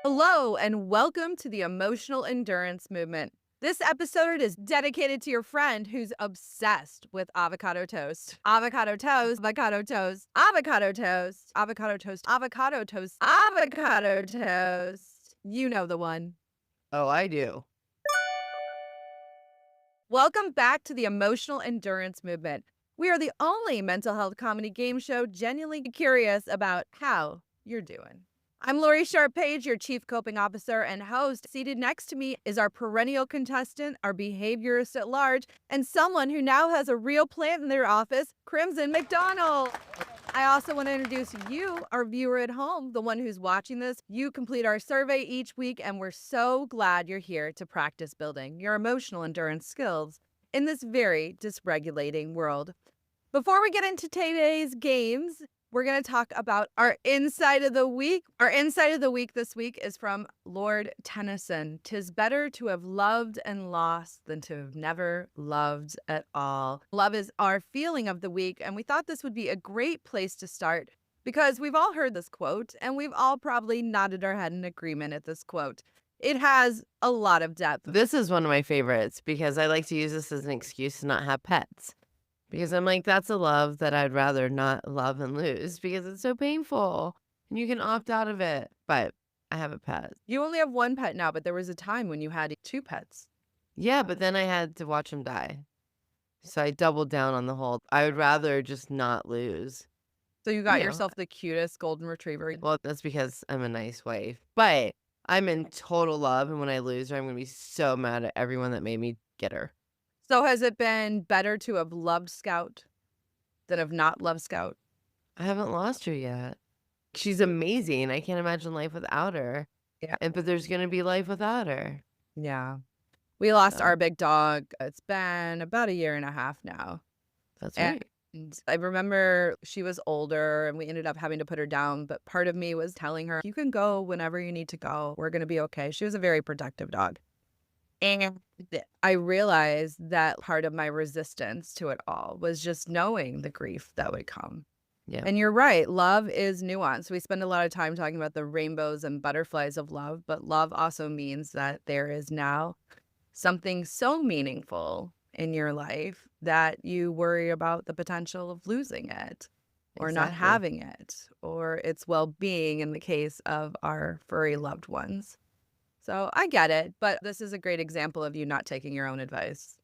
Hello, and welcome to the Emotional Endurance Movement. This episode is dedicated to your friend who's obsessed with avocado toast. Avocado toast, avocado toast, avocado toast, avocado toast, avocado toast, avocado toast. You know the one. Oh, I do. Welcome back to the Emotional Endurance Movement. We are the only mental health comedy game show genuinely curious about how you're doing. I'm Lori Sharp Page, your Chief Coping Officer and host. Seated next to me is our perennial contestant, our behaviorist at large, and someone who now has a real plant in their office, Crimson McDonald. I also want to introduce you, our viewer at home, the one who's watching this. You complete our survey each week, and we're so glad you're here to practice building your emotional endurance skills in this very dysregulating world. Before we get into today's games, we're going to talk about our insight of the week. Our insight of the week this week is from Lord Tennyson. "'Tis better to have loved and lost than to have never loved at all." Love is our feeling of the week, and we thought this would be a great place to start because we've all heard this quote, and we've all probably nodded our head in agreement at this quote. It has a lot of depth. This is one of my favorites because I like to use this as an excuse to not have pets. Because I'm like, that's a love that I'd rather not love and lose because it's so painful and you can opt out of it. But I have a pet. You only have one pet now, but there was a time when you had two pets. Yeah, but then I had to watch him die. So I doubled down on the whole. I would rather just not lose. So you got You know, yourself the cutest golden retriever. well, that's because I'm a nice wife. But I'm in total love. And when I lose her, I'm going to be so mad at everyone that made me get her. So has it been better to have loved Scout than have not loved Scout? I haven't lost her yet. She's amazing. I can't imagine life without her. Yeah. But there's gonna be life without her. Yeah. We lost So, our big dog. It's been about a year and a half now. that's And right. I remember she was older and we ended up having to put her down. But part of me was telling her, you can go whenever you need to go. We're going to be okay. She was a very protective dog. And I realized that part of my resistance to it all was just knowing the grief that would come. Yeah, And you're right, love is nuanced. We spend a lot of time talking about the rainbows and butterflies of love, but love also means that there is now something so meaningful in your life that you worry about the potential of losing it or not exactly. having it or its well-being in the case of our furry loved ones. So I get it, but this is a great example of you not taking your own advice.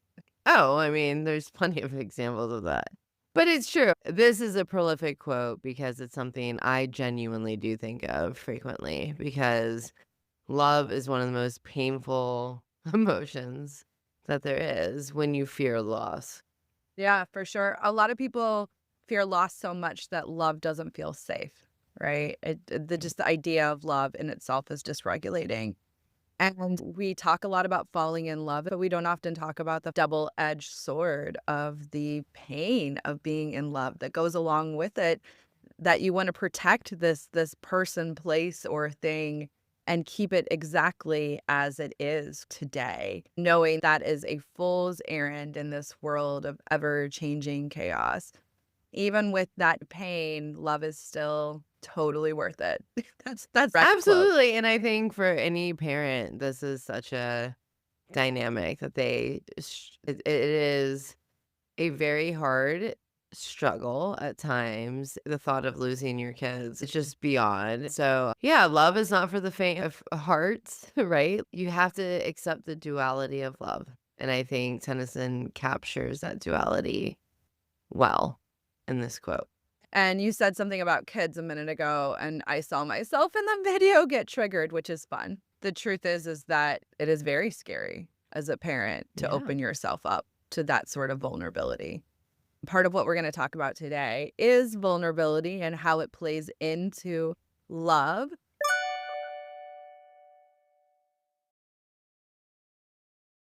Oh, I mean, there's plenty of examples of that. But it's true. This is a prolific quote because it's something I genuinely do think of frequently because love is one of the most painful emotions that there is when you fear loss. Yeah, for sure. A lot of people fear loss so much that love doesn't feel safe, right? Just the idea of love in itself is dysregulating. And we talk a lot about falling in love, but we don't often talk about the double-edged sword of the pain of being in love that goes along with it, that you want to protect this person, place, or thing and keep it exactly as it is today, knowing that is a fool's errand in this world of ever-changing chaos. Even with that pain, love is still totally worth it. That's direct quote. Absolutely. And I think for any parent, this is such a dynamic that it is a very hard struggle at times. The thought of losing your kids, it's just beyond. So, yeah, love is not for the faint of heart, right? You have to accept the duality of love. And I think Tennyson captures that duality well in this quote. And you said something about kids a minute ago, and I saw myself in the video get triggered, which is fun. The truth is that it is very scary as a parent to Yeah. open yourself up to that sort of vulnerability. Part of what we're going to talk about today is vulnerability and how it plays into love.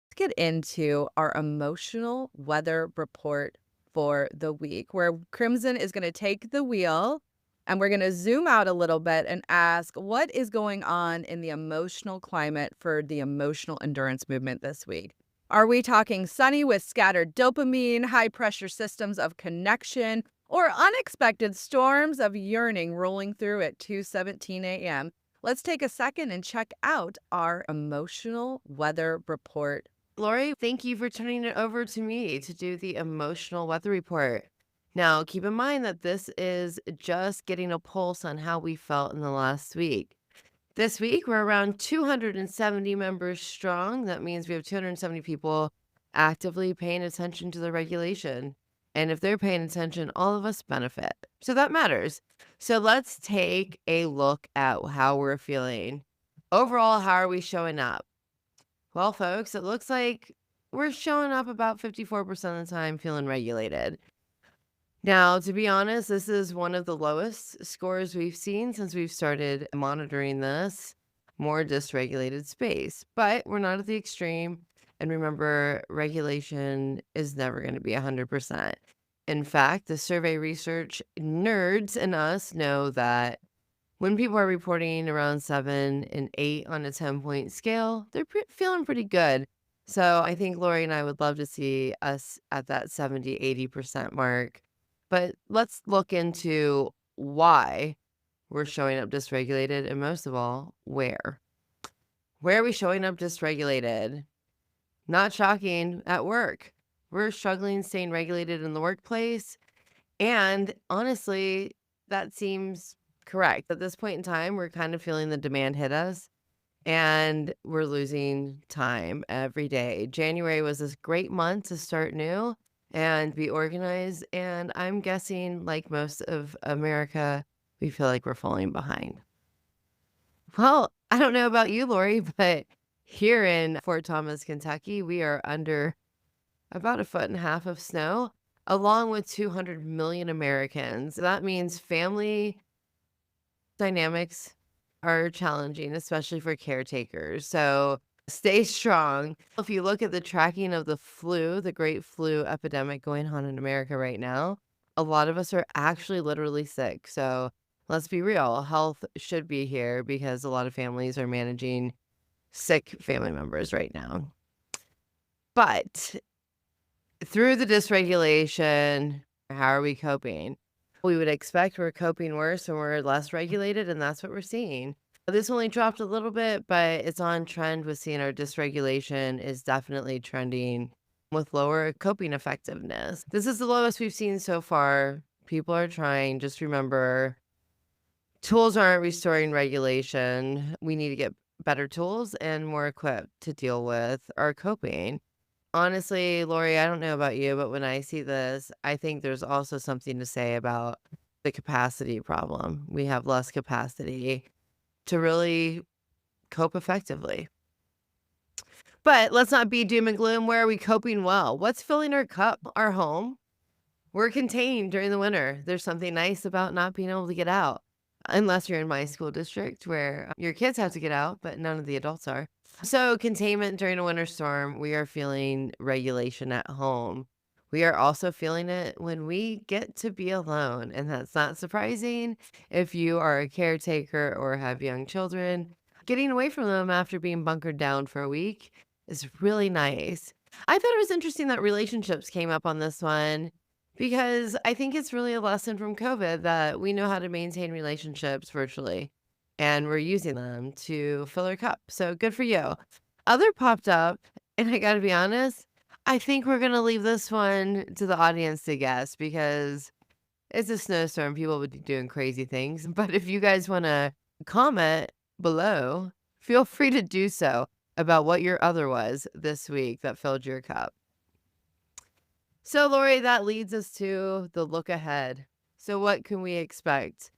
Let's get into our emotional weather report for the week, where Crimson is going to take the wheel and we're going to zoom out a little bit and ask what is going on in the emotional climate for the emotional endurance movement this week. Are we talking sunny with scattered dopamine, high pressure systems of connection, or unexpected storms of yearning rolling through at 2:17 a.m.? Let's take a second and check out our emotional weather report. Lori, thank you for turning it over to me to do the emotional weather report. Now, keep in mind that this is just getting a pulse on how we felt in the last week. This week, we're around 270 members strong. That means we have 270 people actively paying attention to the regulation. And if they're paying attention, all of us benefit. So that matters. So let's take a look at how we're feeling. Overall, how are we showing up? Well, folks, it looks like we're showing up about 54% of the time feeling regulated. Now, to be honest, this is one of the lowest scores we've seen since we've started monitoring this more dysregulated space. But we're not at the extreme. And remember, regulation is never going to be 100%. In fact, the survey research nerds and us know that when people are reporting around 7 and 8 on a 10-point scale, they're feeling pretty good. So I think Lori and I would love to see us at that 70-80% mark. But let's look into why we're showing up dysregulated, and most of all, where. Where are we showing up dysregulated? Not shocking, at work. We're struggling staying regulated in the workplace. And honestly, that seems correct. At this point in time, we're kind of feeling the demand hit us and we're losing time every day. January was this great month to start new and be organized. And I'm guessing, like most of America, we feel like we're falling behind. Well, I don't know about you, Lori, but here in Fort Thomas, Kentucky, we are under about 1.5 feet of snow, along with 200 million Americans. That means family dynamics are challenging, especially for caretakers. So stay strong. If you look at the tracking of the flu, the great flu epidemic going on in America right now, a lot of us are actually literally sick. So let's be real. Health should be here because a lot of families are managing sick family members right now. But through the dysregulation, how are we coping? We would expect we're coping worse when we're less regulated, and that's what we're seeing. This only dropped a little bit, but it's on trend with seeing our dysregulation is definitely trending with lower coping effectiveness. This is the lowest we've seen so far. People are trying. Just remember, tools aren't restoring regulation. We need to get better tools and more equipped to deal with our coping. Honestly, Lori, I don't know about you, but when I see this, I think there's also something to say about the capacity problem. We have less capacity to really cope effectively. But let's not be doom and gloom. Where are we coping well? What's filling our cup? Our home. We're contained during the winter. There's something nice about not being able to get out, unless you're in my school district where your kids have to get out, but none of the adults are. So containment during a winter storm, we are feeling regulation at home. We are also feeling it when we get to be alone. And that's not surprising if you are a caretaker or have young children. Getting away from them after being bunkered down for a week is really nice. I thought it was interesting that relationships came up on this one because I think it's really a lesson from COVID that we know how to maintain relationships virtually and we're using them to fill our cup. So good for you. Other popped up, and I got to be honest, I think we're going to leave this one to the audience to guess because it's a snowstorm. People would be doing crazy things. But if you guys want to comment below, feel free to do so about what your other was this week that filled your cup. So, Lori, that leads us to the look ahead. So what can we expect?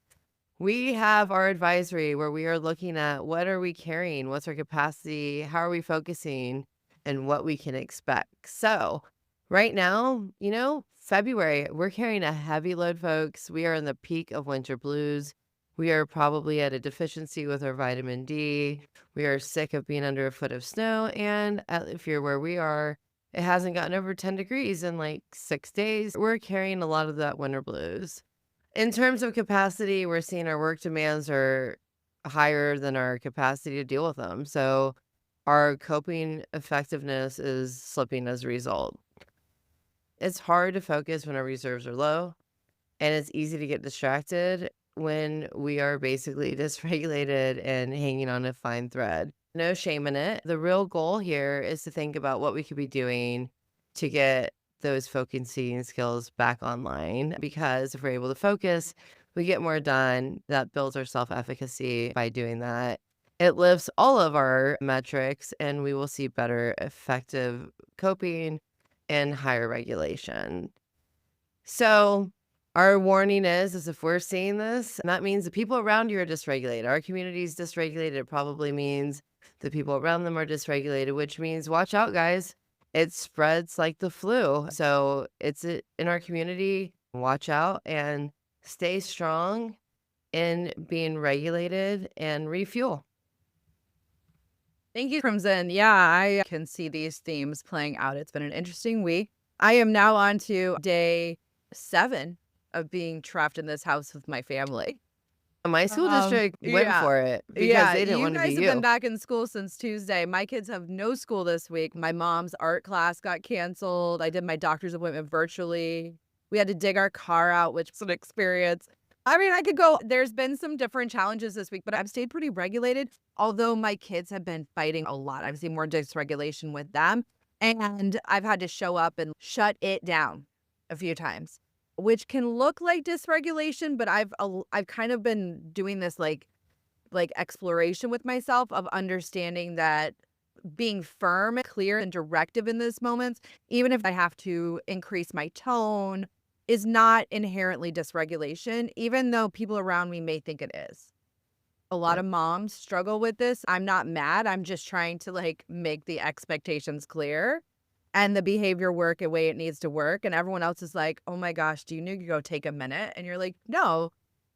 We have our advisory where we are looking at what are we carrying, what's our capacity, how are we focusing, and what we can expect. So right now, February, we're carrying a heavy load, folks. We are in the peak of winter blues. We are probably at a deficiency with our vitamin D. We are sick of being under a foot of snow. And if you're where we are, it hasn't gotten over 10 degrees in like 6 days. We're carrying a lot of that winter blues. In terms of capacity, we're seeing our work demands are higher than our capacity to deal with them. So our coping effectiveness is slipping as a result. It's hard to focus when our reserves are low, and it's easy to get distracted when we are basically dysregulated and hanging on a fine thread. No shame in it. The real goal here is to think about what we could be doing to get those focusing skills back online, because if we're able to focus, we get more done. That builds our self-efficacy by doing that. It lifts all of our metrics, and we will see better effective coping and higher regulation. So our warning is if we're seeing this, that means the people around you are dysregulated. Our community is dysregulated. It probably means the people around them are dysregulated, which means watch out, guys. It spreads like the flu. So in our community. Watch out and stay strong in being regulated and refuel. Thank you, Crimson. Yeah, I can see these themes playing out. It's been an interesting week. I am now on to day 7 of being trapped in this house with my family. My school district went Yeah. for it because Yeah, they didn't you want to guys be have been you. back in school since Tuesday. My kids have no school this week. My mom's art class got canceled. I did my doctor's appointment virtually. We had to dig our car out, which was an experience. I mean, I could go. There's been some different challenges this week, but I've stayed pretty regulated. Although my kids have been fighting a lot. I've seen more dysregulation with them. And I've had to show up and shut it down a few times, which can look like dysregulation, but I've kind of been doing this like exploration with myself of understanding that being firm, clear, and directive in those moments, even if I have to increase my tone, is not inherently dysregulation, even though people around me may think it is. A lot Yep. of moms struggle with this. I'm not mad. I'm just trying to like make the expectations clear and the behavior work the way it needs to work. And everyone else is like, oh my gosh, do you need to go take a minute? And you're like, no,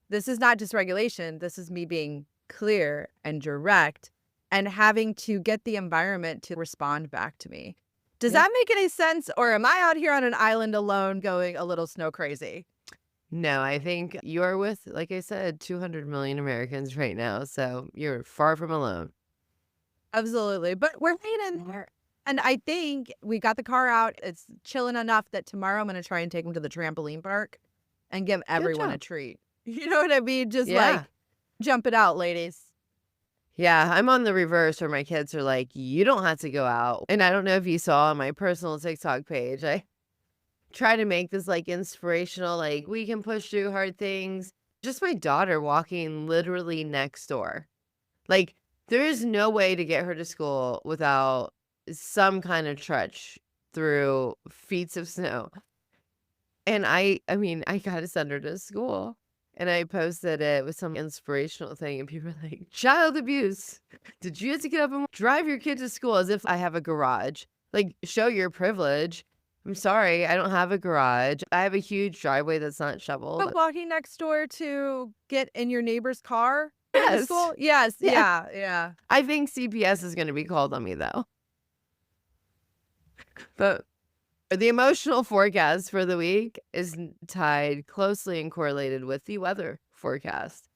this is not dysregulation. This is me being clear and direct and having to get the environment to respond back to me. Does Yeah. that make any sense? Or am I out here on an island alone going a little snow crazy? No, I think you're with, like I said, 200 million Americans right now. So you're far from alone. Absolutely. But we're hanging in there. And I think we got the car out. It's chilling enough that tomorrow I'm going to try and take them to the trampoline park and give everyone a job. treat. You know what I mean? Just Yeah. like jump it out, ladies. Yeah, I'm on the reverse where my kids are like, you don't have to go out. And I don't know if you saw on my personal TikTok page, I try to make this like inspirational, like we can push through hard things. Just my daughter walking literally next door. Like there is no way to get her to school without some kind of trudge through feet of snow. And I mean, I gotta send her to school. And I posted it with some inspirational thing, and people were like, child abuse. Did you have to get up and drive your kid to school as if I have a garage? Like, show your privilege. I'm sorry, I don't have a garage. I have a huge driveway that's not shoveled. But walking next door to get in your neighbor's car to Yes. school? Yes. Yeah. Yeah. I think CPS is going to be called on me, though. But the emotional forecast for the week is tied closely and correlated with the weather forecast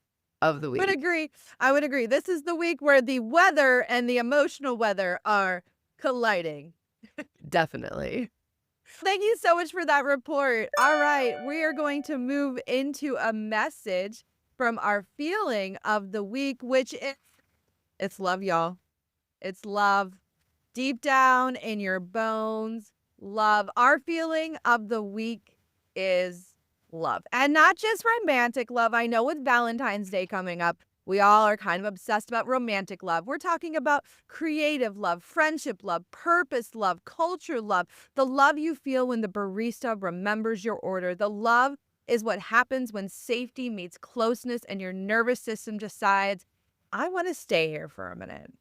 of the week. I would agree. This is the week where the weather and the emotional weather are colliding. Definitely. Thank you so much for that report. All right, we are going to move into a message from our feeling of the week, which is it's love, y'all. It's love. Deep down in your bones, love. Our feeling of the week is love. And not just romantic love. I know with Valentine's Day coming up, we all are kind of obsessed about romantic love. We're talking about creative love, friendship love, purpose love, culture love, the love you feel when the barista remembers your order. The love is what happens when safety meets closeness and your nervous system decides, I want to stay here for a minute.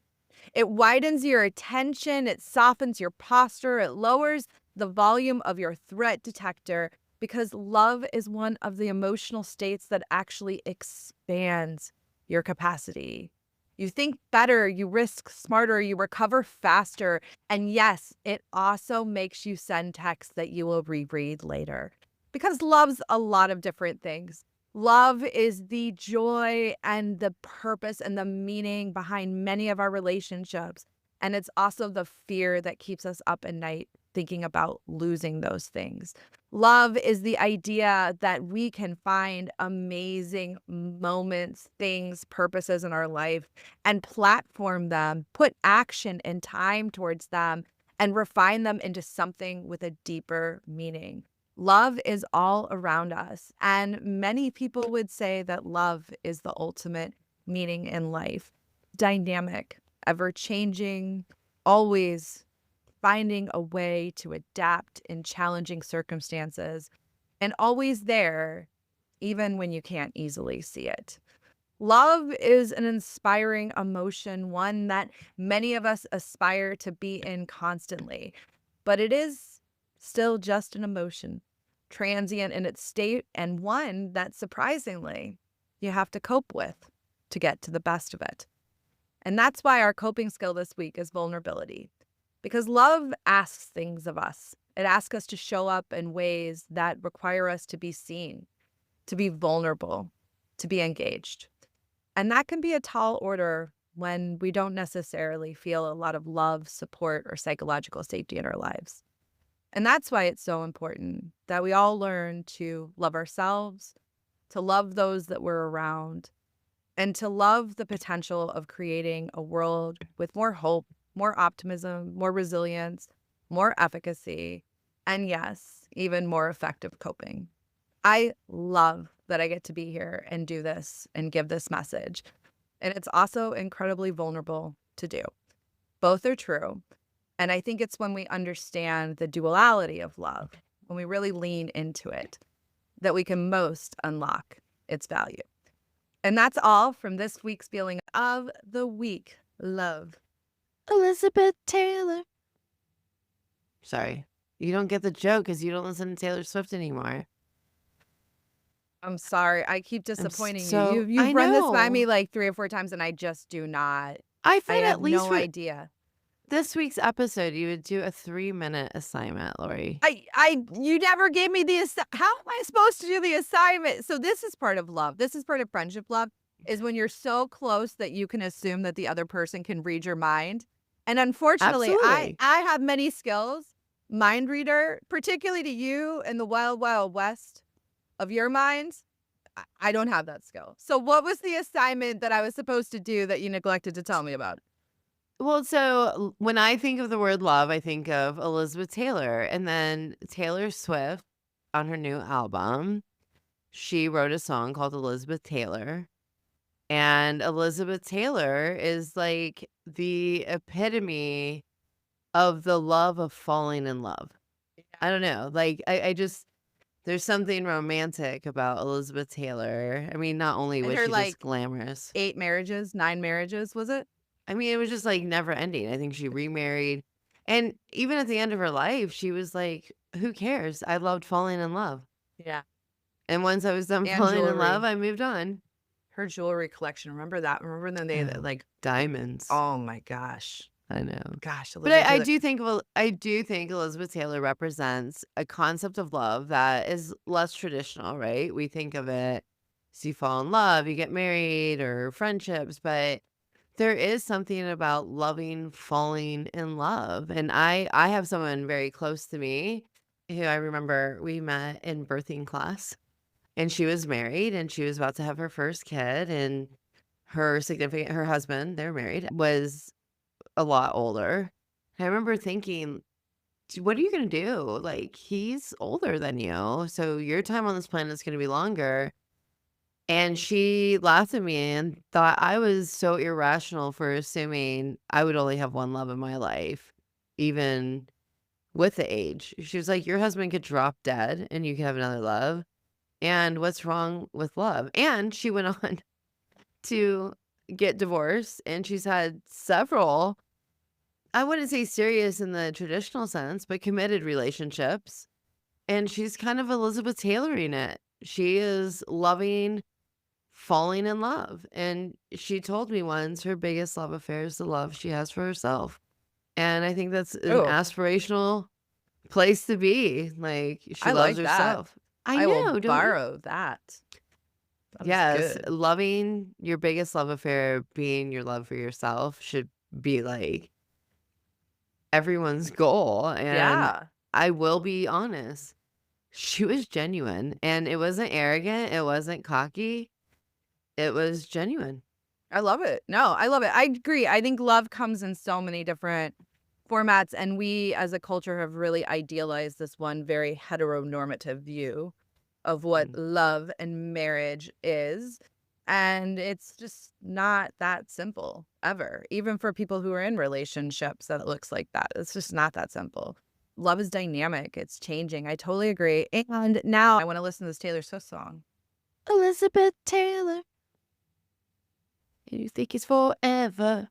It widens your attention, it softens your posture, it lowers the volume of your threat detector because love is one of the emotional states that actually expands your capacity. You think better, you risk smarter, you recover faster. And yes, it also makes you send texts that you will reread later because love's a lot of different things. Love is the joy and the purpose and the meaning behind many of our relationships. And it's also the fear that keeps us up at night thinking about losing those things. Love is the idea that we can find amazing moments, things, purposes in our life and platform them, put action and time towards them, and refine them into something with a deeper meaning. Love is all around us. And many people would say that love is the ultimate meaning in life. Dynamic, ever changing, always finding a way to adapt in challenging circumstances, and always there, even when you can't easily see it. Love is an inspiring emotion, one that many of us aspire to be in constantly, but it is still just an emotion, transient in its state, and one that surprisingly you have to cope with to get to the best of it. And that's why our coping skill this week is vulnerability. Because love asks things of us. It asks us to show up in ways that require us to be seen, to be vulnerable, to be engaged. And that can be a tall order when we don't necessarily feel a lot of love, support, or psychological safety in our lives. And that's why it's so important that we all learn to love ourselves, to love those that we're around, and to love the potential of creating a world with more hope, more optimism, more resilience, more efficacy, and yes, even more effective coping. I love that I get to be here and do this and give this message. And it's also incredibly vulnerable to do. Both are true. And I think it's when we understand the duality of love, when we really lean into it, that we can most unlock its value. And that's all from this week's feeling of the week. Love. Elizabeth Taylor. Sorry. You don't get the joke because you don't listen to Taylor Swift anymore. I'm sorry. I keep disappointing so- you. You've I run this by know. me like 3 or 4 times, and I just do not. I I thought have at least no for idea. this week's episode, you would do a 3-minute assignment, Lori. You never gave me the how am I supposed to do the assignment? So this is part of love. This is part of friendship love, is when you're so close that you can assume that the other person can read your mind. And unfortunately, Absolutely. I have many skills, mind reader, particularly to you in the wild, wild west of your minds. I don't have that skill. So what was the assignment that I was supposed to do that you neglected to tell me about? Well, so when I think of the word love, I think of Elizabeth Taylor. And then Taylor Swift on her new album, she wrote a song called Elizabeth Taylor. And Elizabeth Taylor is like the epitome of the love of falling in love. I don't know. Like, I just, there's something romantic about Elizabeth Taylor. I mean, not only And was her, she like, just glamorous. 8 marriages, 9 marriages, was it? I mean, it was just like never ending. I think she remarried. And even at the end of her life, she was like, who cares? I loved falling in love. Yeah. And once I was done And falling in jewelry. love, I moved on. Her jewelry collection. Remember that? Remember when they Oh, like, diamonds. oh my gosh. I know. Gosh. But I do think Elizabeth Taylor represents a concept of love that is less traditional, right? We think of it as you fall in love, you get married, or friendships, but there is something about loving, falling in love. And I have someone very close to me who I remember we met in birthing class, and she was married and she was about to have her first kid, and her husband, they're married, was a lot older. I remember thinking, what are you going to do? Like, he's older than you, so your time on this planet is going to be longer. And she laughed at me and thought I was so irrational for assuming I would only have one love in my life, even with the age. She was like, your husband could drop dead and you could have another love. And what's wrong with love? And she went on to get divorced, and she's had several, I wouldn't say serious in the traditional sense, but committed relationships. And she's kind of Elizabeth Tayloring it. She is loving, falling in love. And she told me once her biggest love affair is the love she has for herself. And I think that's an Oh. aspirational place to be. Like, she I loves like that. herself. I I know. will don't you? borrow that. That was Yes, good. loving your biggest love affair being your love for yourself should be like everyone's goal. And Yeah. I will be honest, she was genuine, and it wasn't arrogant, it wasn't cocky, it was genuine. I love it. No, I love it. I agree. I think love comes in so many different formats, and we as a culture have really idealized this one very heteronormative view of what Mm. love and marriage is. And it's just not that simple ever. Even for people who are in relationships that it looks like that. It's just not that simple. Love is dynamic. It's changing. I totally agree. And now I want to listen to this Taylor Swift song. Elizabeth Taylor, you think it's forever.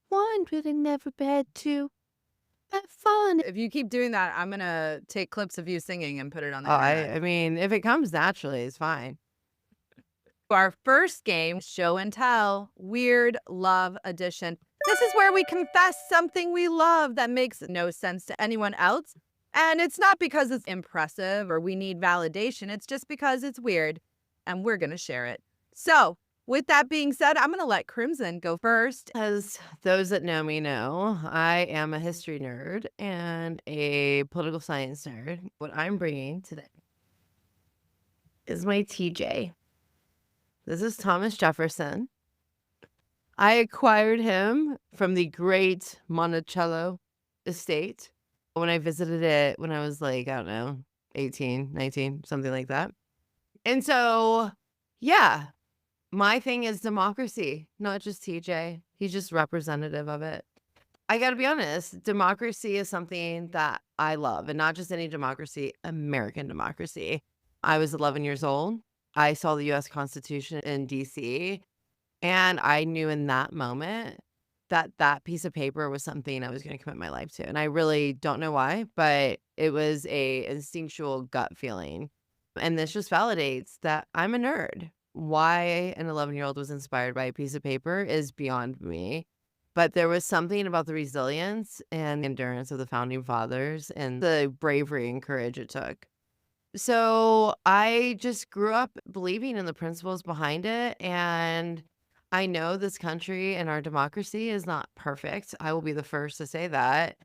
One really never had to have fun. If you keep doing that, I'm gonna take clips of you singing and put it on the Oh, internet. I mean, if it comes naturally, it's fine. Our first game, Show and Tell, Weird Love Edition. This is where we confess something we love that makes no sense to anyone else. And it's not because it's impressive or we need validation. It's just because it's weird and we're going to share it. So, with that being said, I'm going to let Crimson go first. As those that know me know, I am a history nerd and a political science nerd. What I'm bringing today is my TJ. This is Thomas Jefferson. I acquired him from the great Monticello estate when I visited it when I was like, I don't know, 18, 19, something like that. And so, yeah, my thing is democracy, not just TJ. He's just representative of it. I got to be honest, democracy is something that I love, and not just any democracy, American democracy. I was 11 years old. I saw the US Constitution in DC, and I knew in that moment that that piece of paper was something I was going to commit my life to. And I really don't know why, but it was a instinctual gut feeling. And this just validates that I'm a nerd. Why an 11-year-old was inspired by a piece of paper is beyond me. But there was something about the resilience and endurance of the founding fathers and the bravery and courage it took. So I just grew up believing in the principles behind it. And I know this country and our democracy is not perfect. I will be the first to say that.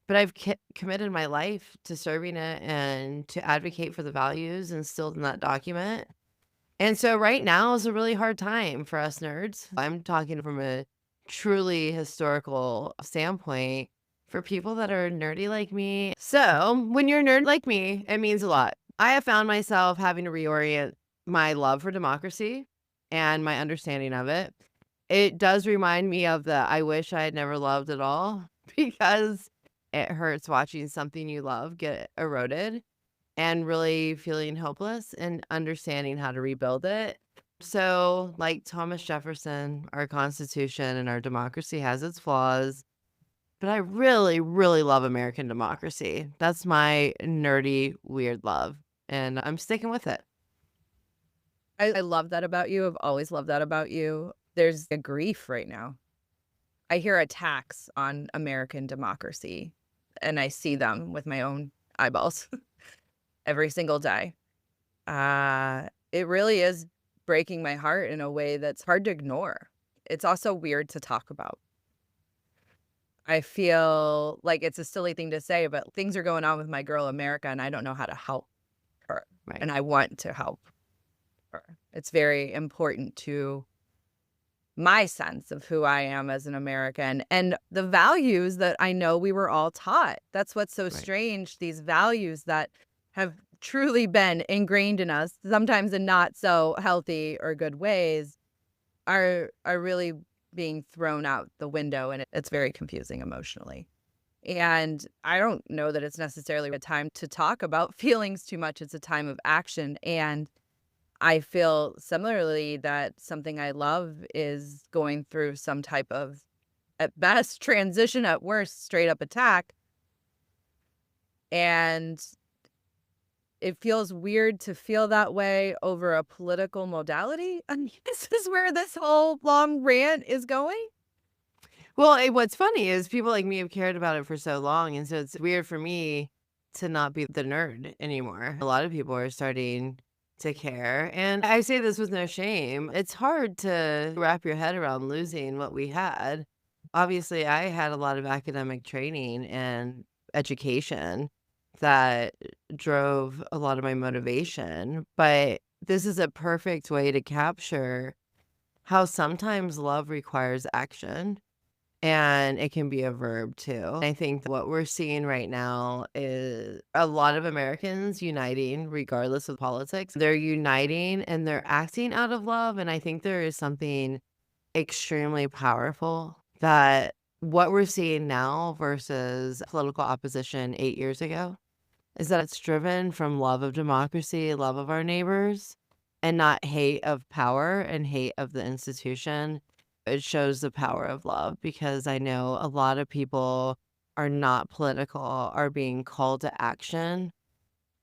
But I've committed my life to serving it and to advocate for the values instilled in that document. And so right now is a really hard time for us nerds. I'm talking from a truly historical standpoint for people that are nerdy like me. So when you're a nerd like me, it means a lot. I have found myself having to reorient my love for democracy and my understanding of it. It does remind me of the I wish I had never loved at all because it hurts watching something you love get eroded and really feeling hopeless and understanding how to rebuild it. So, like Thomas Jefferson, our Constitution and our democracy has its flaws, but I really, really love American democracy. That's my nerdy, weird love, and I'm sticking with it. I love that about you. I've always loved that about you. There's a grief right now. I hear attacks on American democracy, and I see them with my own eyeballs every single day. It really is breaking my heart in a way that's hard to ignore. It's also weird to talk about. I feel like it's a silly thing to say, but things are going on with my girl America, and I don't know how to help her, Right. and I want to help her. It's very important to my sense of who I am as an American and the values that I know we were all taught. That's what's so Right. strange. These values that have truly been ingrained in us, sometimes in not so healthy or good ways, are really being thrown out the window, and it's very confusing emotionally. And I don't know that it's necessarily a time to talk about feelings too much. It's a time of action. And I feel similarly that something I love is going through some type of, at best, transition, at worst, straight up attack. And it feels weird to feel that way over a political modality. And this is where this whole long rant is going. Well, what's funny is people like me have cared about it for so long, and so it's weird for me to not be the nerd anymore. A lot of people are starting to care, and I say this with no shame. It's hard to wrap your head around losing what we had, Obviously, I had a lot of academic training and education that drove a lot of my motivation, but this is a perfect way to capture how sometimes love requires action. And it can be a verb too. I think what we're seeing right now is a lot of Americans uniting regardless of politics. They're uniting and they're acting out of love. And I think there is something extremely powerful that what we're seeing now versus political opposition 8 years ago is that it's driven from love of democracy, love of our neighbors, and not hate of power and hate of the institution. It shows the power of love because I know a lot of people are not political, are being called to action,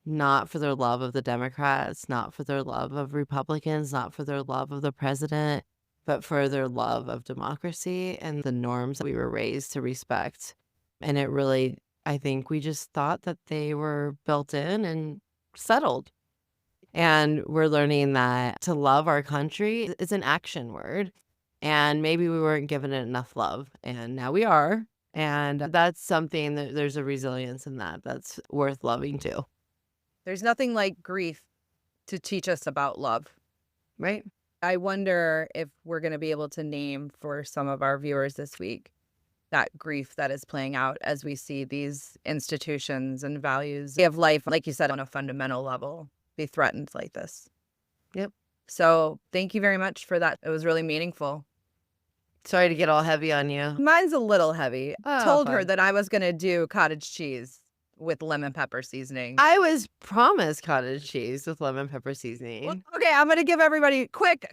not for their love of the Democrats, not for their love of Republicans, not for their love of the president, but for their love of democracy and the norms that we were raised to respect. And it really, I think we just thought that they were built in and settled. And we're learning that to love our country is an action word. And maybe we weren't given it enough love. And now we are. And that's something that there's a resilience in that that's worth loving too. There's nothing like grief to teach us about love. Right? I wonder if we're going to be able to name for some of our viewers this week that grief that is playing out as we see these institutions and values of life, like you said, on a fundamental level, be threatened like this. Yep. So thank you very much for that. It was really meaningful. Sorry to get all heavy on you. Mine's a little heavy. Oh, Told her fun. that I was going to do cottage cheese with lemon pepper seasoning. I was promised cottage cheese with lemon pepper seasoning. Well, okay, I'm going to give everybody quick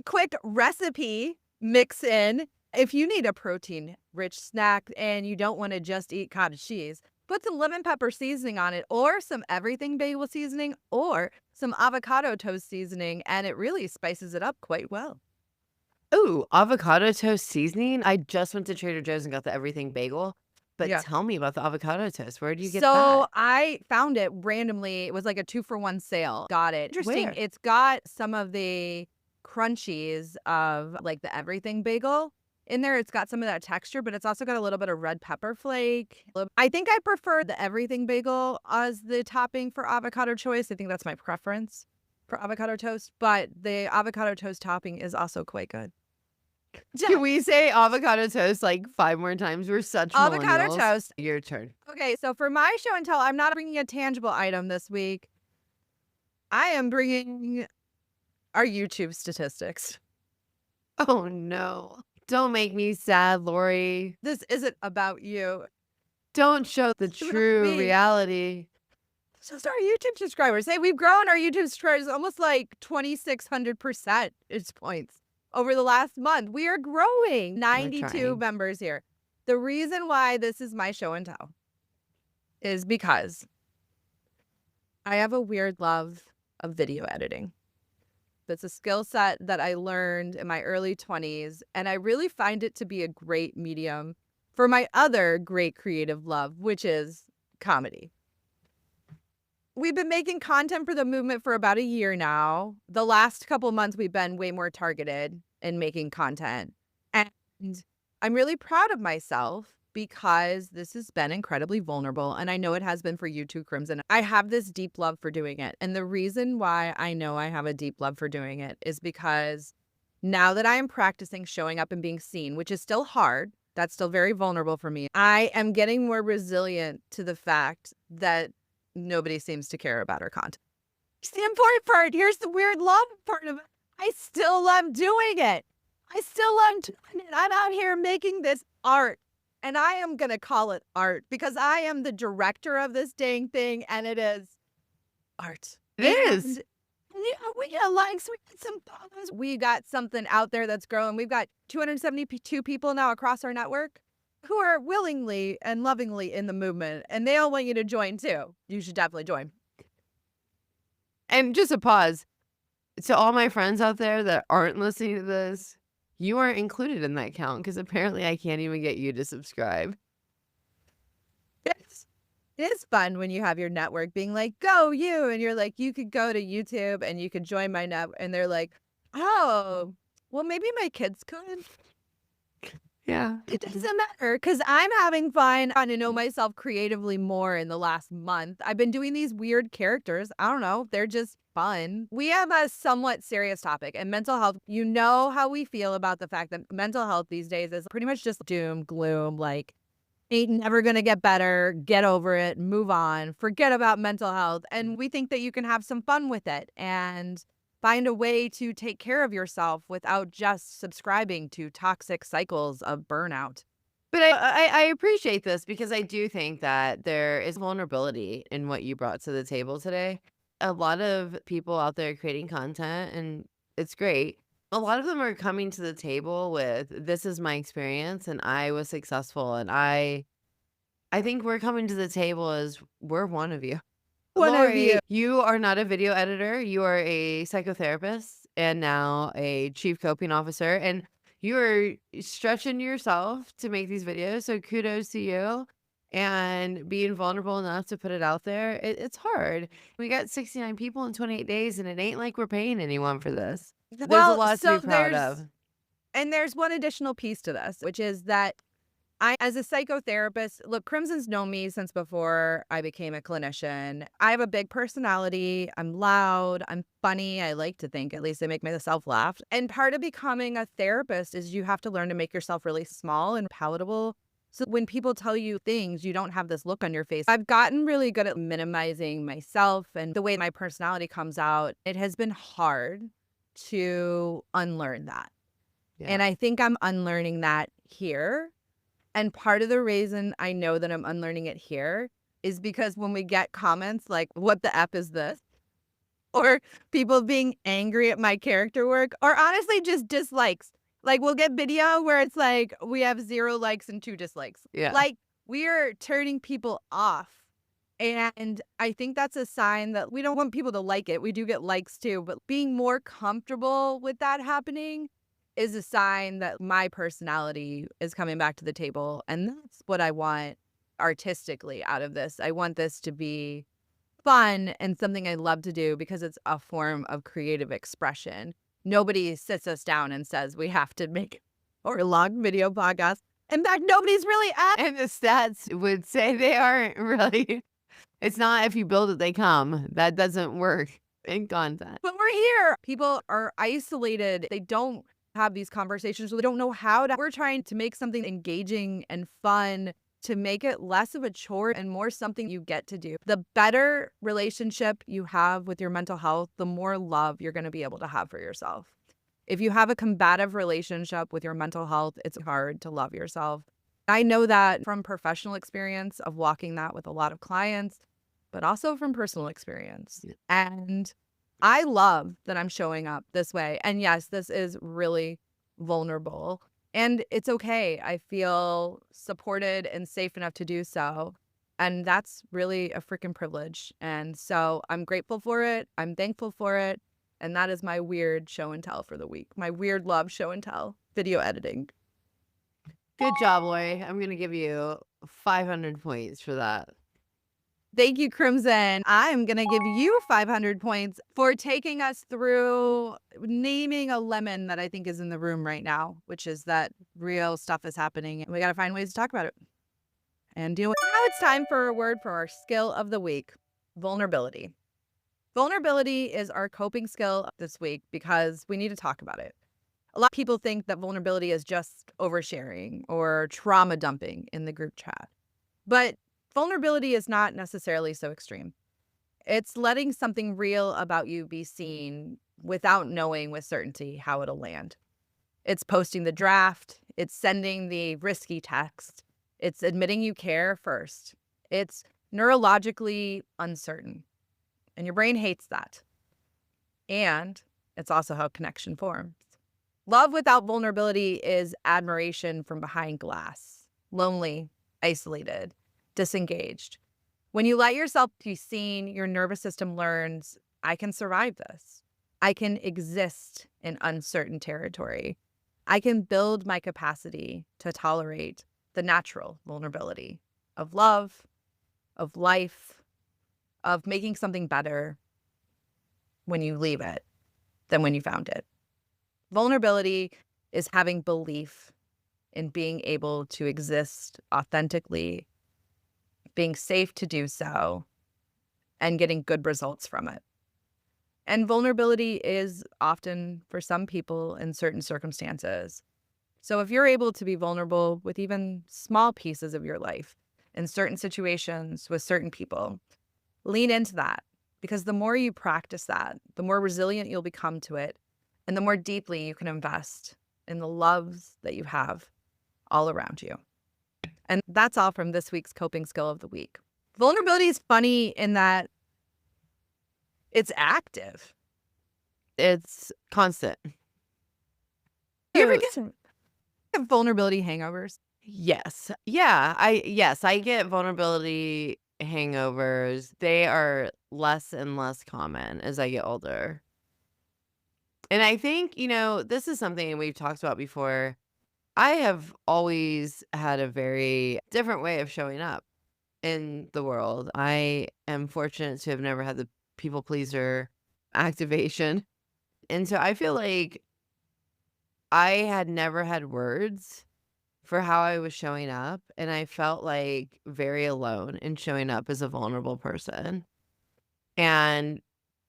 recipe mix in. If you need a protein-rich snack and you don't want to just eat cottage cheese, put some lemon pepper seasoning on it or some everything bagel seasoning or some avocado toast seasoning, and it really spices it up quite well. Ooh, avocado toast seasoning? I just went to Trader Joe's and got the everything bagel. But Yeah. tell me about the avocado toast. Where do you get So that? I found it randomly. It was like a 2-for-1 sale. Got it. Interesting. Where? It's got some of the crunchies of like the everything bagel in there. It's got some of that texture, but it's also got a little bit of red pepper flake. I think I prefer the everything bagel as the topping for avocado choice. I think that's my preference for avocado toast, but the avocado toast topping is also quite good. Can we say avocado toast like 5 more times? We're such Avocado millennials. toast. Your turn. Okay, so for my show and tell, I'm not bringing a tangible item this week. I am bringing our YouTube statistics. Oh, no. Don't make me sad, Lori. This isn't about you. Don't show the It's about true me. reality. Just our YouTube subscribers. Hey, we've grown our YouTube subscribers almost like 2,600% points over the last month. We are growing. 92 trying. members here. The reason why this is my show and tell is because I have a weird love of video editing. It's a skill set that I learned in my early 20s, and I really find it to be a great medium for my other great creative love, which is comedy. We've been making content for the movement for about a year now. The last couple months, we've been way more targeted in making content. And I'm really proud of myself because this has been incredibly vulnerable. And I know it has been for you too, Crimson. I have this deep love for doing it. And the reason why I know I have a deep love for doing it is because now that I am practicing showing up and being seen, which is still hard, that's still very vulnerable for me, I am getting more resilient to the fact that nobody seems to care about our content. It's the important part. Here's the weird love part of it. I still love doing it. I still love doing it. I'm out here making this art. And I am going to call it art because I am the director of this dang thing. And it is art. It is. And, yeah, we got likes. We got some follows. We got something out there that's growing. We've got 272 people now across our network who are willingly and lovingly in the movement, and they all want you to join too. You should definitely join. And just a pause. To all my friends out there that aren't listening to this, you aren't included in that count because apparently I can't even get you to subscribe. It is fun when you have your network being like, go you, and you're like, you could go to YouTube and you could join my network, and they're like, oh, well, maybe my kids could. Yeah. It doesn't matter because I'm having fun trying to know myself creatively more in the last month. I've been doing these weird characters. I don't know. They're just fun. We have a somewhat serious topic and mental health. You know how we feel about the fact that mental health these days is pretty much just doom, gloom, like ain't never gonna get better, get over it, move on, forget about mental health. And we think that you can have some fun with it and find a way to take care of yourself without just subscribing to toxic cycles of burnout. But I appreciate this because I do think that there is vulnerability in what you brought to the table today. A lot of people out there creating content, and it's great. A lot of them are coming to the table with, "This is my experience, and I was successful," and I think we're coming to the table as we're one of you. One of you. Lori, you are not a video editor. You are a psychotherapist and now a chief coping officer, and you are stretching yourself to make these videos. So kudos to you and being vulnerable enough to put it out there. It's hard. We got 69 people in 28 days, and it ain't like we're paying anyone for this. There's a Well, lot to be so proud of. there's one additional piece to this, which is that I, as a psychotherapist, look, Crimson's known me since before I became a clinician. I have a big personality. I'm loud. I'm funny. I like to think, at least I make myself laugh. And part of becoming a therapist is you have to learn to make yourself really small and palatable. So when people tell you things, you don't have this look on your face. I've gotten really good at minimizing myself and the way my personality comes out. It has been hard to unlearn that. Yeah. And I think I'm unlearning that here. And part of the reason I know that I'm unlearning it here is because when we get comments like, what the F is this? Or people being angry at my character work, or honestly just dislikes. Like we'll get video where it's like, we have 0 likes and 2 dislikes. Yeah. Like we are turning people off. And I think that's a sign that we don't want people to like it. We do get likes too, but being more comfortable with that happening is a sign that my personality is coming back to the table. And that's what I want artistically out of this. I want this to be fun and something I love to do because it's a form of creative expression. Nobody sits us down and says we have to make or long video podcast. In fact, nobody's really at. And the stats would say they aren't really. It's not if you build it, they come. That doesn't work in content. But we're here. People are isolated. They don't have these conversations. They don't know how to. We're trying to make something engaging and fun to make it less of a chore and more something you get to do. The better relationship you have with your mental health, the more love you're going to be able to have for yourself. If you have a combative relationship with your mental health, it's hard to love yourself. I know that from professional experience of walking that with a lot of clients, but also from personal experience. Yeah. And I love that I'm showing up this way. And yes, this is really vulnerable. And it's okay. I feel supported and safe enough to do so. And that's really a freaking privilege. And so I'm grateful for it. I'm thankful for it. And that is my weird show and tell for the week. My weird love show and tell, video editing. Good job, Lori. I'm going to give you 500 points for that. Thank you, Crimson. I'm going to give you 500 points for taking us through naming a lemon that I think is in the room right now, which is that real stuff is happening. And we got to find ways to talk about it and deal with it. Now it's time for a word for our skill of the week, vulnerability. Vulnerability is our coping skill this week because we need to talk about it. A lot of people think that vulnerability is just oversharing or trauma dumping in the group chat. But vulnerability is not necessarily so extreme. It's letting something real about you be seen without knowing with certainty how it'll land. It's posting the draft. It's sending the risky text. It's admitting you care first. It's neurologically uncertain. And your brain hates that. And it's also how connection forms. Love without vulnerability is admiration from behind glass, lonely, isolated, disengaged. When you let yourself be seen, your nervous system learns, I can survive this. I can exist in uncertain territory. I can build my capacity to tolerate the natural vulnerability of love, of life, of making something better when you leave it than when you found it. Vulnerability is having belief in being able to exist authentically, being safe to do so, and getting good results from it. And vulnerability is often, for some people, in certain circumstances. So if you're able to be vulnerable with even small pieces of your life in certain situations with certain people, lean into that, because the more you practice that, the more resilient you'll become to it, and the more deeply you can invest in the loves that you have all around you. And that's all from this week's coping skill of the week. Vulnerability is funny in that it's active. It's constant. You ever So get vulnerability hangovers? yes. Yeah, I get vulnerability hangovers. They are less and less common as I get older. And I think, this is something we've talked about before. I have always had a very different way of showing up in the world. I am fortunate to have never had the people pleaser activation. And so I feel like I had never had words for how I was showing up, and I felt like very alone in showing up as a vulnerable person. And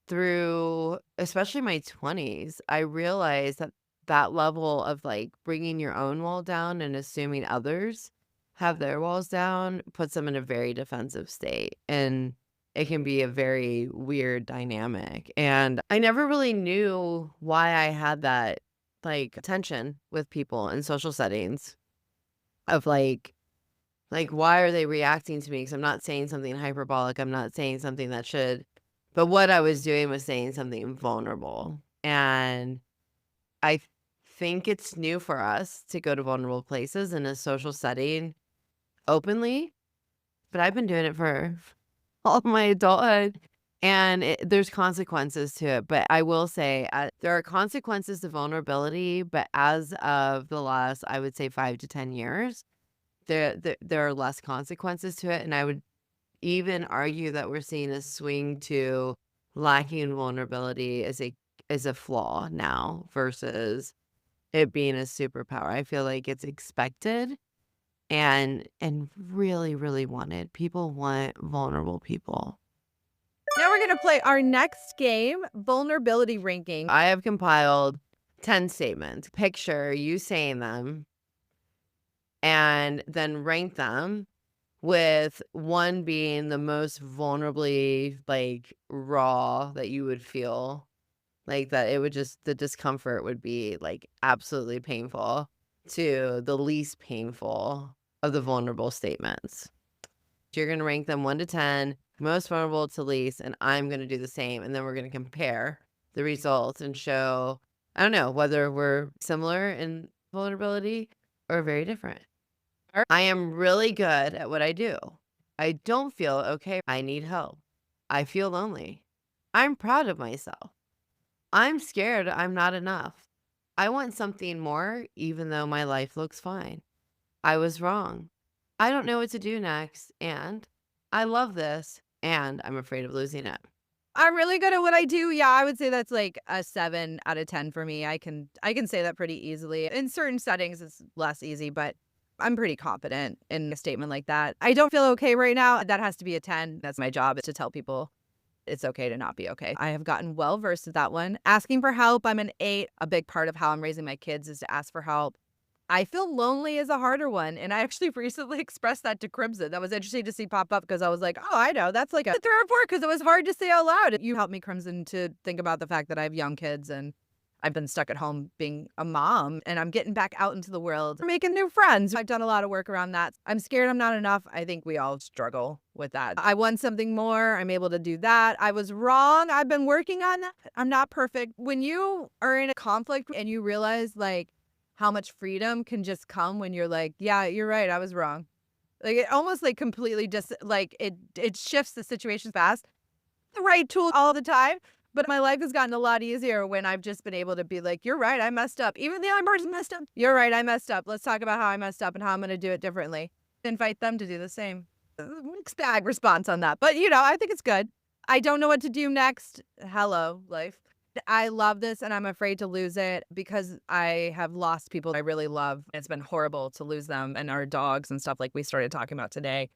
through especially my 20s, I realized that that level of like bringing your own wall down and assuming others have their walls down puts them in a very defensive state. And it can be a very weird dynamic. And I never really knew why I had that like tension with people in social settings of like why are they reacting to me? Because I'm not saying something hyperbolic. I'm not saying something that should, but what I was doing was saying something vulnerable. And I think it's new for us to go to vulnerable places in a social setting openly, but I've been doing it for all of my adulthood, and there's consequences to it. But I will say there are consequences to vulnerability, but as of the last, I would say 5 to 10 years, there are less consequences to it. And I would even argue that we're seeing a swing to lacking vulnerability as a flaw now versus it being a superpower. I feel like it's expected and really, really wanted. People want vulnerable people. Now we're going to play our next game, vulnerability ranking. I have compiled 10 statements. Picture you saying them and then rank them with one being the most vulnerably like raw that you would feel. Like that it would just the discomfort would be like absolutely painful to the least painful of the vulnerable statements. You're going to rank them 1 to 10, most vulnerable to least, and I'm going to do the same. And then we're going to compare the results and show, I don't know, whether we're similar in vulnerability or very different. I am really good at what I do. I don't feel okay. I need help. I feel lonely. I'm proud of myself. I'm scared I'm not enough. I want something more, even though my life looks fine. I was wrong. I don't know what to do next, and I love this, and I'm afraid of losing it. I'm really good at what I do. Yeah, I would say that's like a 7 out of 10 for me. I can say that pretty easily. In certain settings it's less easy, but I'm pretty confident in a statement like that. I don't feel okay right now. That has to be a 10. That's my job, is to tell people it's okay to not be okay. I have gotten well versed at that one. Asking for help, I'm an 8. A big part of how I'm raising my kids is to ask for help. I feel lonely is a harder one, and I actually recently expressed that to Crimson. That was interesting to see pop up because I was like, oh, I know, that's like a 3 or 4 because it was hard to say out loud. You helped me, Crimson, to think about the fact that I have young kids and I've been stuck at home being a mom, and I'm getting back out into the world, making new friends. I've done a lot of work around that. I'm scared I'm not enough. I think we all struggle with that. I want something more. I'm able to do that. I was wrong. I've been working on that. I'm not perfect. When you are in a conflict and you realize like how much freedom can just come when you're like, yeah, you're right, I was wrong. Like it almost like completely just like it shifts the situation fast. The right tool all the time. But my life has gotten a lot easier when I've just been able to be like, you're right, I messed up. Even the other person messed up. You're right, I messed up. Let's talk about how I messed up and how I'm going to do it differently. Invite them to do the same. Mixed bag response on that. But, I think it's good. I don't know what to do next. Hello, life. I love this and I'm afraid to lose it because I have lost people I really love. It's been horrible to lose them and our dogs and stuff like we started talking about today.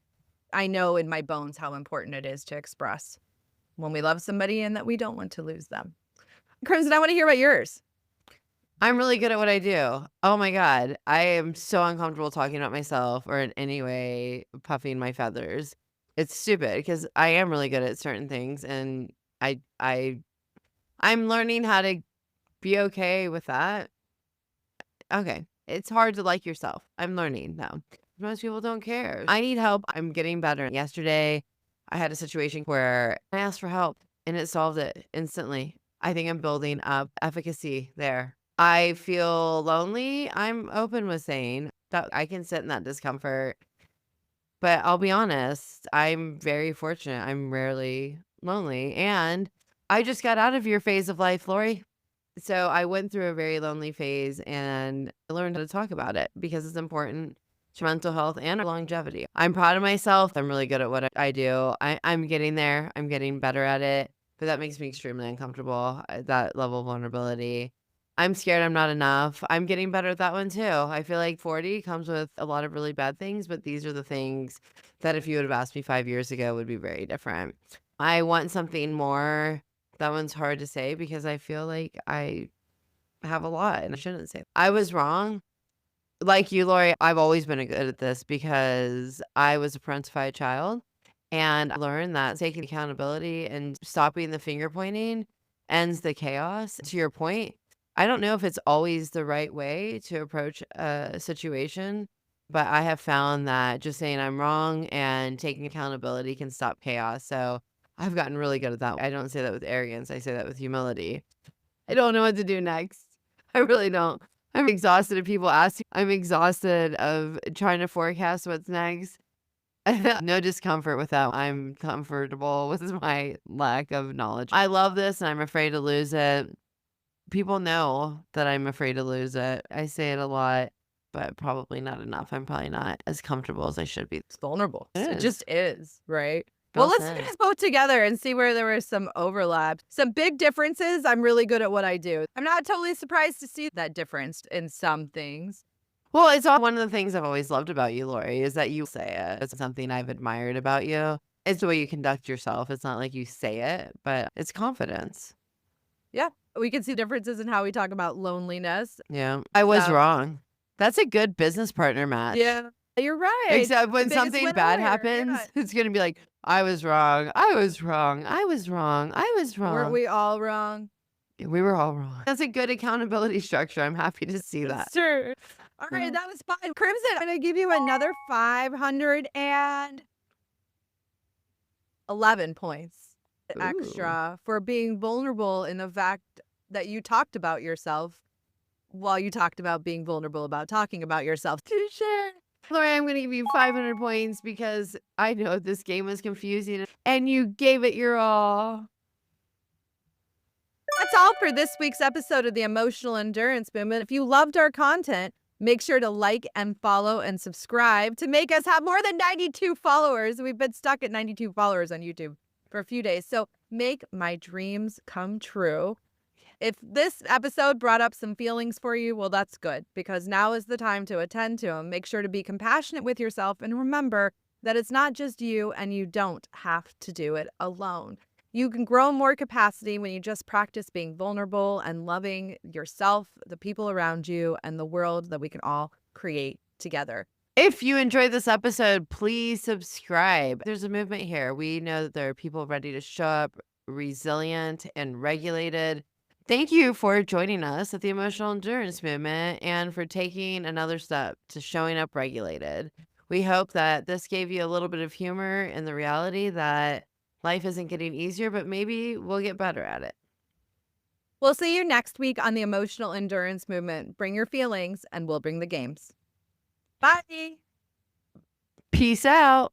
I know in my bones how important it is to express when we love somebody and that we don't want to lose them. Crimson, I want to hear about yours. I'm really good at what I do. Oh my God. I am so uncomfortable talking about myself or in any way puffing my feathers. It's stupid because I am really good at certain things and I'm learning how to be okay with that. Okay. It's hard to like yourself. I'm learning now. Most people don't care. I need help. I'm getting better. Yesterday, I had a situation where I asked for help and it solved it instantly. I think I'm building up efficacy there. I feel lonely. I'm open with saying that I can sit in that discomfort. But I'll be honest, I'm very fortunate. I'm rarely lonely. And I just got out of your phase of life, Lori. So I went through a very lonely phase and I learned how to talk about it because it's important to mental health and longevity. I'm proud of myself. I'm really good at what I do. I'm getting there. I'm getting better at it. But that makes me extremely uncomfortable, that level of vulnerability. I'm scared I'm not enough. I'm getting better at that one too. I feel like 40 comes with a lot of really bad things, but these are the things that if you would have asked me 5 years ago would be very different. I want something more. That one's hard to say because I feel like I have a lot and I shouldn't say. I was wrong. Like you, Lori, I've always been good at this because I was a parentified child and I learned that taking accountability and stopping the finger pointing ends the chaos. To your point, I don't know if it's always the right way to approach a situation, but I have found that just saying I'm wrong and taking accountability can stop chaos. So I've gotten really good at that. I don't say that with arrogance. I say that with humility. I don't know what to do next. I really don't. I'm exhausted of people asking. I'm exhausted of trying to forecast what's next. No discomfort with that. I'm comfortable with my lack of knowledge. I love this and I'm afraid to lose it. People know that I'm afraid to lose it. I say it a lot, but probably not enough. I'm probably not as comfortable as I should be. It's vulnerable. It It is. just is, right? Well Well, let's said. get us both together and see where there was some overlap. Some big differences. I'm really good at what I do. I'm not totally surprised to see that difference in some things. Well, it's all one of the things I've always loved about you, Lori, is that you say it. It's something I've admired about you. It's the way you conduct yourself. It's not like you say it, but it's confidence. Yeah, we can see differences in how we talk about loneliness. Yeah. I was So- wrong. That's a good business partner match. Yeah, you're right. Except when Biggest something winner bad here, happens, yeah. it's going to be like, I was wrong. I was wrong. I was wrong. I was wrong. Weren't we all wrong? We were all wrong. That's a good accountability structure. I'm happy to see that. Sure. All right, that was fine. Crimson, I'm going to give you another 511 points extra for being vulnerable in the fact that you talked about yourself while you talked about being vulnerable about talking about yourself. Sure. Lori, I'm going to give you 500 points because I know this game was confusing and you gave it your all. That's all for this week's episode of the Emotional Endurance Movement. If you loved our content, make sure to like and follow and subscribe to make us have more than 92 followers. We've been stuck at 92 followers on YouTube for a few days. So make my dreams come true. If this episode brought up some feelings for you, well, that's good because now is the time to attend to them. Make sure to be compassionate with yourself and remember that it's not just you and you don't have to do it alone. You can grow more capacity when you just practice being vulnerable and loving yourself, the people around you, and the world that we can all create together. If you enjoyed this episode, please subscribe. There's a movement here. We know that there are people ready to show up resilient and regulated. Thank you for joining us at the Emotional Endurance Movement and for taking another step to showing up regulated. We hope that this gave you a little bit of humor in the reality that life isn't getting easier, but maybe we'll get better at it. We'll see you next week on the Emotional Endurance Movement. Bring your feelings and we'll bring the games. Bye. Peace out.